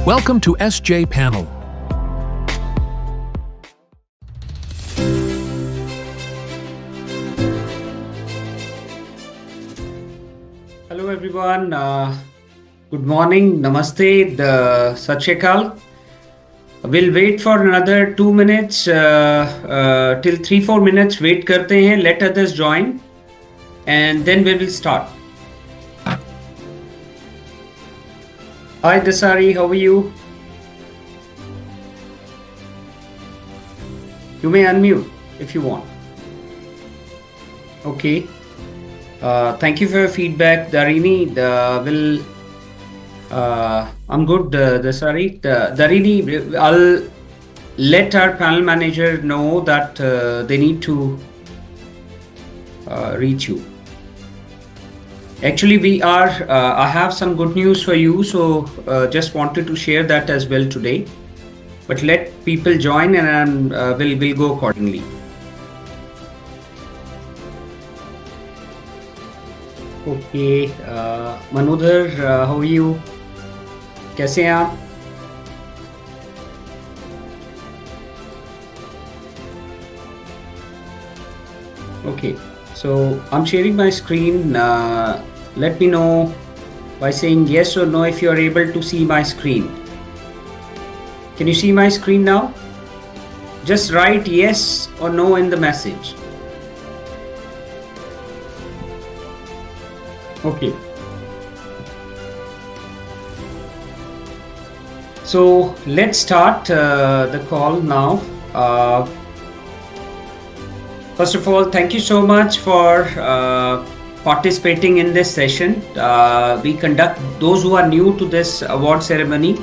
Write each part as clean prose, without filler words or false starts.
Welcome to SJ Panel. Hello everyone. Good morning. Namaste. Sat Shri Akal. We'll wait for another 2 minutes till 3-4 minutes. Wait karte hain. Let others join, and then we will start. Hi Dasari, how are you? You may unmute if you want. Okay. Thank you for your feedback, Darini. I'm good, Dasari. Darini, I'll let our panel manager know that they need to reach you. Actually, I have some good news for you, so just wanted to share that as well today. But let people join, and we'll go accordingly. Okay, Manodhar, how are you? कैसे हैं आप? Okay, so I'm sharing my screen. Let me know by saying yes or no if you are able to see my screen. Can you see my screen now? Just write yes or no in the message. Okay. So let's start the call now. First of all, thank you so much for participating in this session. We conduct those who are new to this award ceremony.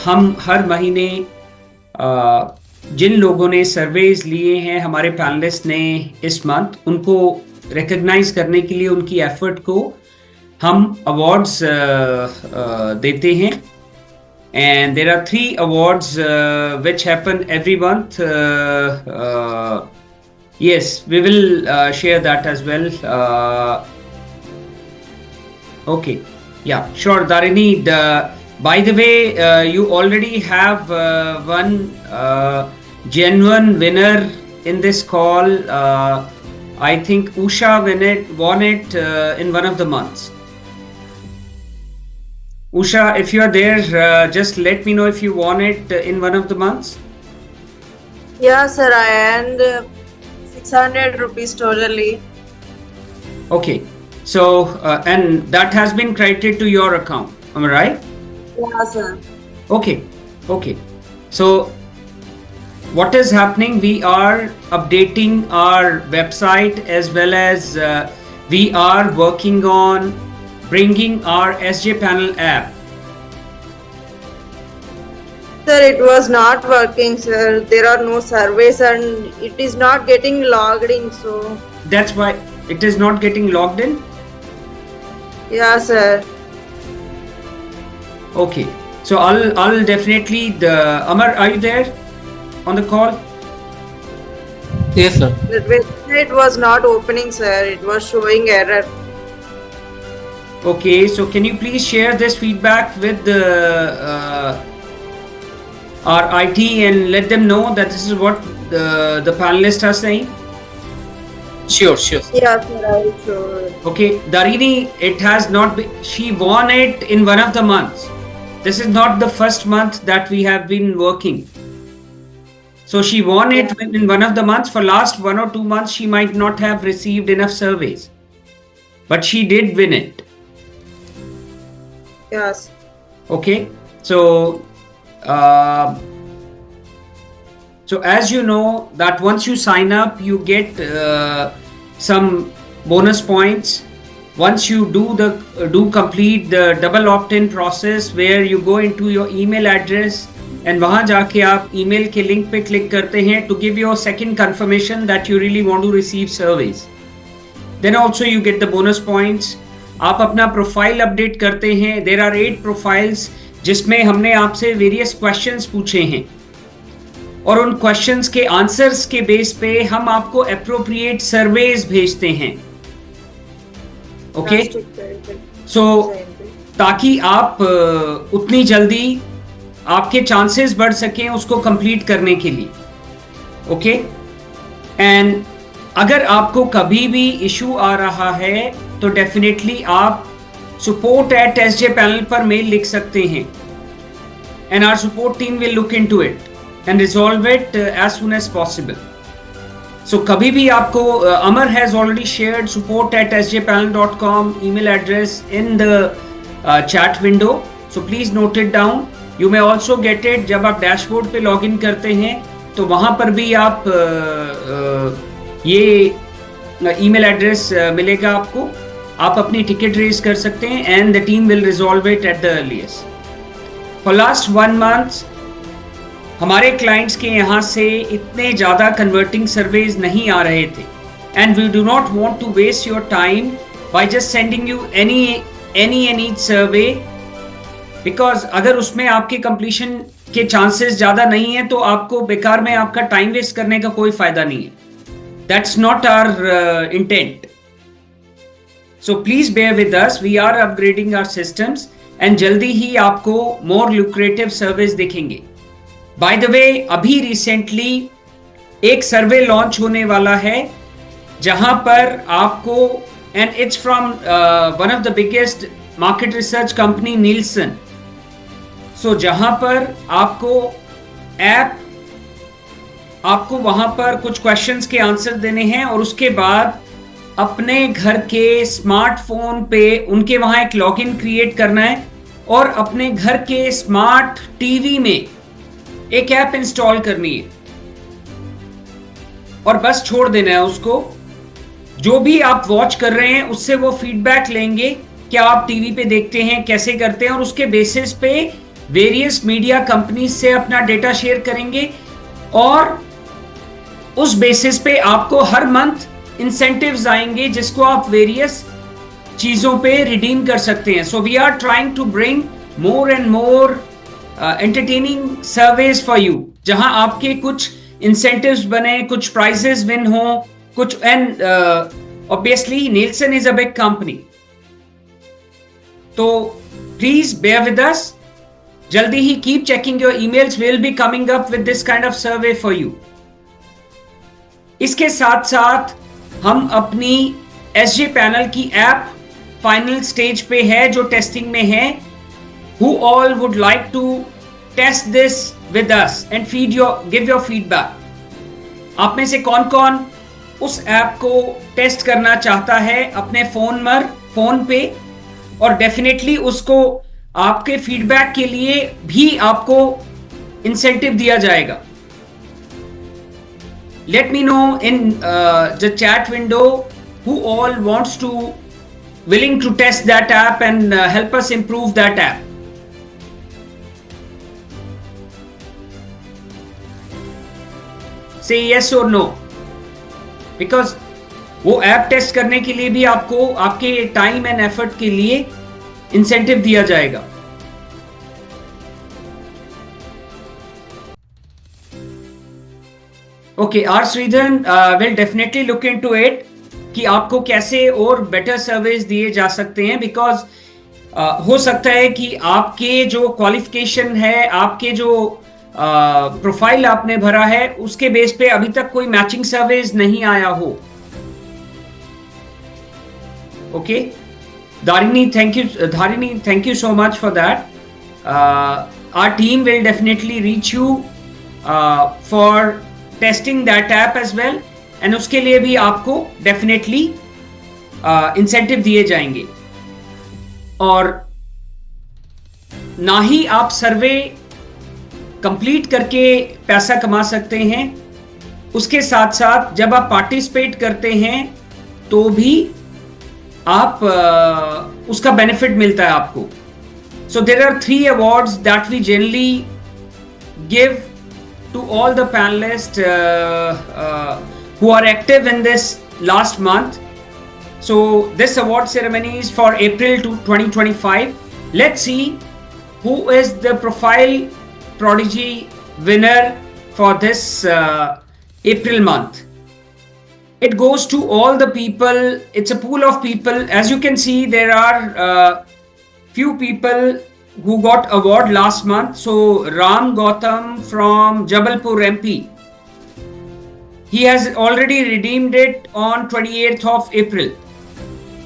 हम हर महीने जिन लोगों ने surveys लिए हैं हमारे panelist ने इस month, उनको रिकग्नाइज करने के लिए उनकी एफर्ट को हम अवार्ड्स देते हैं. And there are 3 awards which happen every month. Yes, we will share that as well. Okay, yeah, sure, Darini. By the way, you already have one genuine winner in this call. I think Usha won it in one of the months. Usha, if you are there, just let me know if you won it in one of the months. Yeah, sir, I earned 600 rupees totally. Okay, so and that has been credited to your account, am I right? Yeah, sir. Okay. So what is happening? We are updating our website as well as we are working on bringing our SJ Panel app. Sir, it was not working, sir. There are no surveys and it is not getting logged in, so. That's why it is not getting logged in? Yeah, sir. Okay. So I'll definitely Amar, are you there on the call? Yes, sir. The website was not opening, sir. It was showing error. Okay, so can you please share this feedback with our IT and let them know that this is what the panelists are saying? Sure. Yeah, sir, I will show it. Okay, Darini, it has not been, she won it in one of the months. This is not the first month that we have been working. So she won it in one of the months. For last 1 or 2 months, she might not have received enough surveys, but she did win it. Yes. Okay, so as you know that once you sign up, you get some bonus points. Once you do complete the double opt-in process where you go into your email address and वहाँ जाके आप email के link पे click करते हैं to give your second confirmation that you really want to receive surveys. Then also you get the bonus points. आप अपना profile update करते हैं. देयर आर 8 प्रोफाइल्स जिसमें हमने आपसे वेरियस क्वेश्चंस पूछे हैं और उन क्वेश्चंस के आंसर्स के बेस पे हम आपको एप्रोप्रिएट सर्वेज भेजते हैं. ओके, सो ताकि आप उतनी जल्दी आपके चांसेस बढ़ सकें उसको कंप्लीट करने के लिए. ओके. एंड अगर आपको कभी भी इशू आ रहा है तो डेफिनेटली आप support@sjpanel पर मेल लिख सकते हैं, and our support team will look into it and resolve it as soon as possible. So कभी भी आपको Amar has already shared support@sjpanel.com email address in the chat window, so please note it down. You may also get it जब आप dashboard पे login करते हैं तो वहाँ पर भी आप ये ईमेल एड्रेस मिलेगा आपको. आप अपनी टिकट रेज कर सकते हैं and the team will resolve it at the earliest. For last 1 month हमारे क्लाइंट्स के यहाँ से इतने ज़्यादा कन्वर्टिंग सर्वेज नहीं आ रहे थे, and we do not want to waste your time by just sending you any survey, because अगर उसमें आपके कंप्लीशन के चांसेस ज़्यादा नहीं है तो आपको बेकार में आपका टाइम वेस्ट करने का कोई फायदा नहीं है. That's not our intent. So please bear with us. We are upgrading our systems and जल्दी ही आपको more lucrative service दिखेंगे. By the way, अभी recently एक सर्वे लॉन्च होने वाला है जहां पर आपको, and it's from one of the biggest market research company Nielsen. So जहां पर आपको वहां पर कुछ क्वेश्चंस के आंसर देने हैं और उसके बाद अपने घर के स्मार्टफोन पे उनके वहां एक लॉगिन क्रिएट करना है और अपने घर के स्मार्ट टीवी में एक ऐप इंस्टॉल करनी है और बस छोड़ देना है उसको. जो भी आप वॉच कर रहे हैं उससे वो फीडबैक लेंगे, क्या आप टीवी पे देखते हैं, कैसे करते हैं, और उसके बेसिस पे वेरियस मीडिया कंपनीज से अपना डेटा शेयर करेंगे और उस बेसिस पे आपको हर मंथ इंसेंटिव्स आएंगे जिसको आप वेरियस चीजों पे रिडीम कर सकते हैं. So we are trying to bring more and more entertaining surveys for you, जहां आपके कुछ इंसेंटिव्स बने, कुछ प्राइजेस विन हो, कुछ, and obviously Nielsen is a big company. तो प्लीज बेयर विद अस. जल्दी ही keep checking your emails. We will be coming up with this kind of survey for you. इसके साथ साथ हम अपनी एसजे पैनल की ऐप फाइनल स्टेज पे है जो टेस्टिंग में है. Who all would like to test this with us and give your feedback. आप में से कौन कौन उस ऐप को टेस्ट करना चाहता है अपने फोन पे, और डेफिनेटली उसको आपके फीडबैक के लिए भी आपको इंसेंटिव दिया जाएगा. Let me know in the chat window who all wants to willing to test that app and help us improve that app. Say yes or no, because वो ऐप टेस्ट करने के लिए भी आपको आपके टाइम एंड एफर्ट के लिए incentive दिया जाएगा. Okay, R. Sridharan will definitely look into it कि आपको कैसे और बेटर सर्विस दिए जा सकते हैं, बिकॉज हो सकता है कि आपके जो क्वालिफिकेशन है, आपके जो प्रोफाइल आपने भरा है, उसके बेस पे अभी तक कोई मैचिंग सर्विस नहीं आया हो. Okay, Dharini, thank you so much for that. Our team will definitely reach you for testing that app as well, एंड उसके लिए भी आपको डेफिनेटली इंसेंटिव दिए जाएंगे. और ना ही आप सर्वे कंप्लीट करके पैसा कमा सकते हैं, उसके साथ साथ जब आप पार्टिसिपेट करते हैं तो भी आप उसका बेनिफिट मिलता है आपको. So there are 3 awards that we generally give to all the panelists who are active in this last month. So this award ceremony is for April 2025. Let's see who is the profile prodigy winner for this April month. It goes to all the people. It's a pool of people. As you can see, there are few people who got award last month. So Ram Gautam from Jabalpur MP, he has already redeemed it on 28th of April.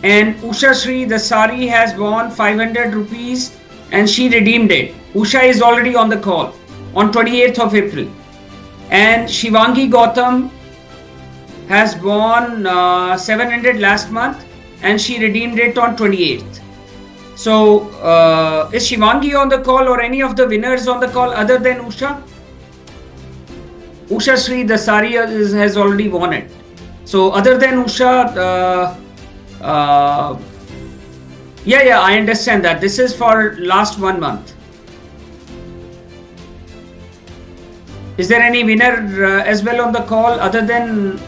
And Usha Sri Dasari has won 500 rupees and she redeemed it. Usha is already on the call on 28th of April. And Shivangi Gautam has won 700 last month and she redeemed it on 28th. So is Shivangi on the call or any of the winners on the call other than Usha? Usha Sri Dasari has already won it. So other than Usha, yeah, I understand that. This is for last 1 month. Is there any winner as well on the call other than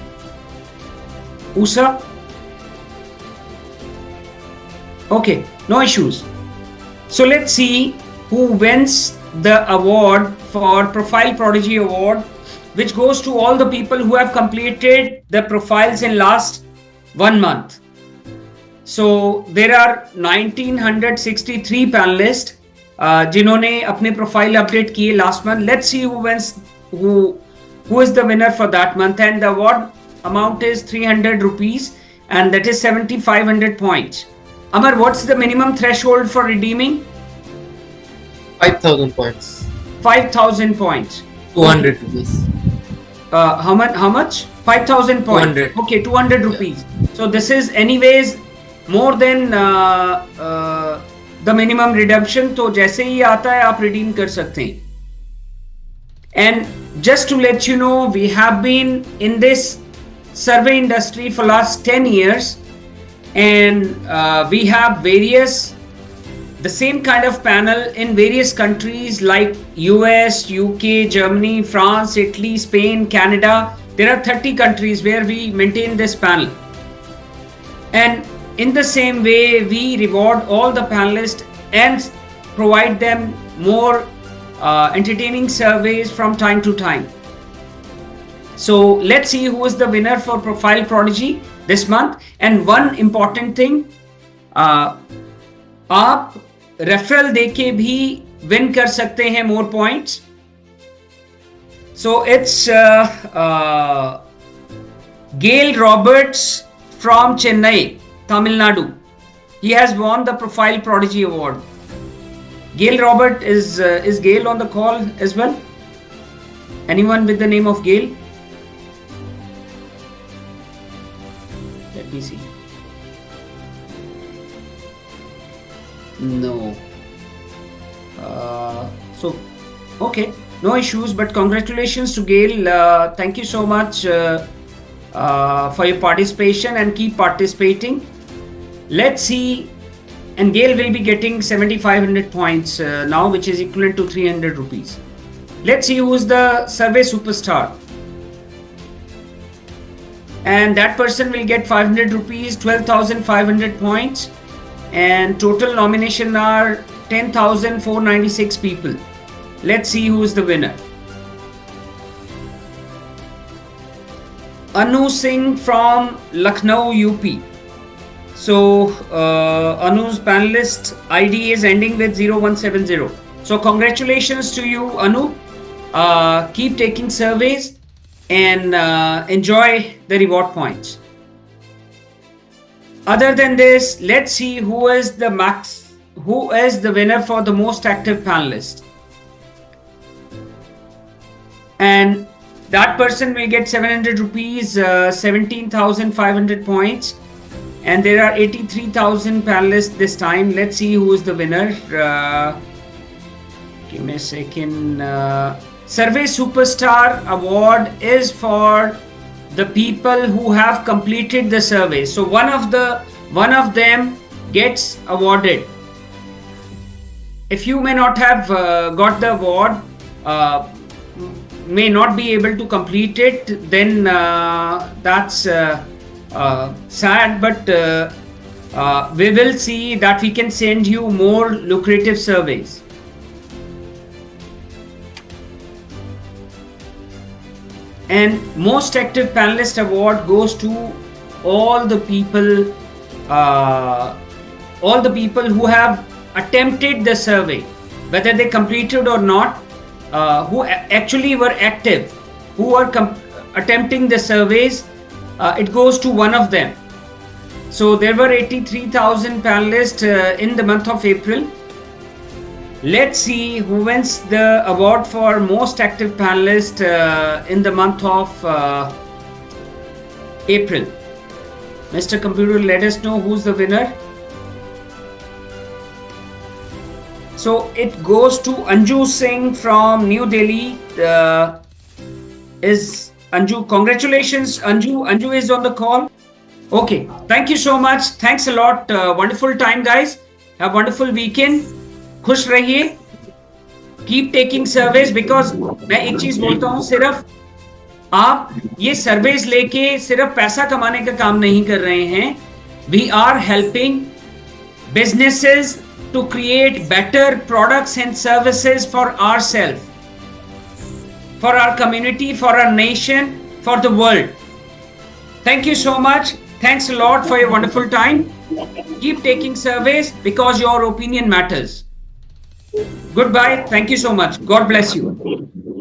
Usha? Okay, no issues. So let's see who wins the award for Profile Prodigy Award, which goes to all the people who have completed the profiles in last 1 month. So there are 1963 panelists जिन्होंने अपने profile update किए last month. Let's see who wins who is the winner for that month, and the award amount is 300 rupees and that is 7500 points. Amar, what's the minimum threshold for redeeming? 5,000 points. 5,000 points. 200 rupees. How much? 5,000 points. 200. Okay, 200 rupees. So this is anyways more than the minimum redemption. तो जैसे ही आता है आप redeem कर सकते हैं. And just to let you know, we have been in this survey industry for last 10 years, and we have the same kind of panel in various countries like US, UK, Germany, France, Italy, Spain, Canada. There are 30 countries where we maintain this panel. And in the same way, we reward all the panelists and provide them more entertaining surveys from time to time. So let's see who is the winner for Profile Prodigy this month. And one important thing, आप referral देके भी win कर सकते हैं more points. So it's Gail Roberts from Chennai, Tamil Nadu. He has won the Profile Prodigy Award. Gail Robert, is Gail on the call as well? Anyone with the name of Gail? Let me see. No. So, okay, no issues, but congratulations to Gail. Thank you so much for your participation, and keep participating. Let's see. And Gail will be getting 7,500 points now, which is equivalent to 300 rupees. Let's see who is the survey superstar. And that person will get 500 rupees, 12,500 points. And total nomination are 10,496 people. Let's see who is the winner. Anu Singh from Lucknow, UP. So Anu's panelist ID is ending with 0170. So congratulations to you, Anu. Keep taking surveys and enjoy the reward points. Other than this, let's see who is the winner for the most active panelist. And that person will get 700 rupees, 17,500 points. And there are 83,000 panelists this time. Let's see who is the winner. Give me a second. Survey Superstar Award is for the people who have completed the survey. So one of them gets awarded. If you may not have got the award, may not be able to complete it, then that's sad, but we will see that we can send you more lucrative surveys. And most active panelist award goes to all the people who have attempted the survey, whether they completed or not, who actually were active, who were attempting the surveys, it goes to one of them. So there were 83,000 panelists in the month of April. Let's see who wins the award for most active panelist in the month of April. Mr. Computer, let us know who's the winner. So it goes to Anju Singh from New Delhi. Is Anju? Congratulations, Anju. Anju is on the call. Okay, thank you so much. Thanks a lot. Wonderful time, guys. Have a wonderful weekend. खुश रहिए. Keep taking surveys, because मैं एक चीज बोलता हूं, सिर्फ आप ये सर्वेज लेके सिर्फ पैसा कमाने का काम नहीं कर रहे हैं. We are helping businesses to create better products and services for ourselves, for our community, for our nation, for the world. Thank you so much. Thanks a lot for your wonderful time. Keep taking surveys because your opinion matters. Goodbye. Thank you so much. God bless you.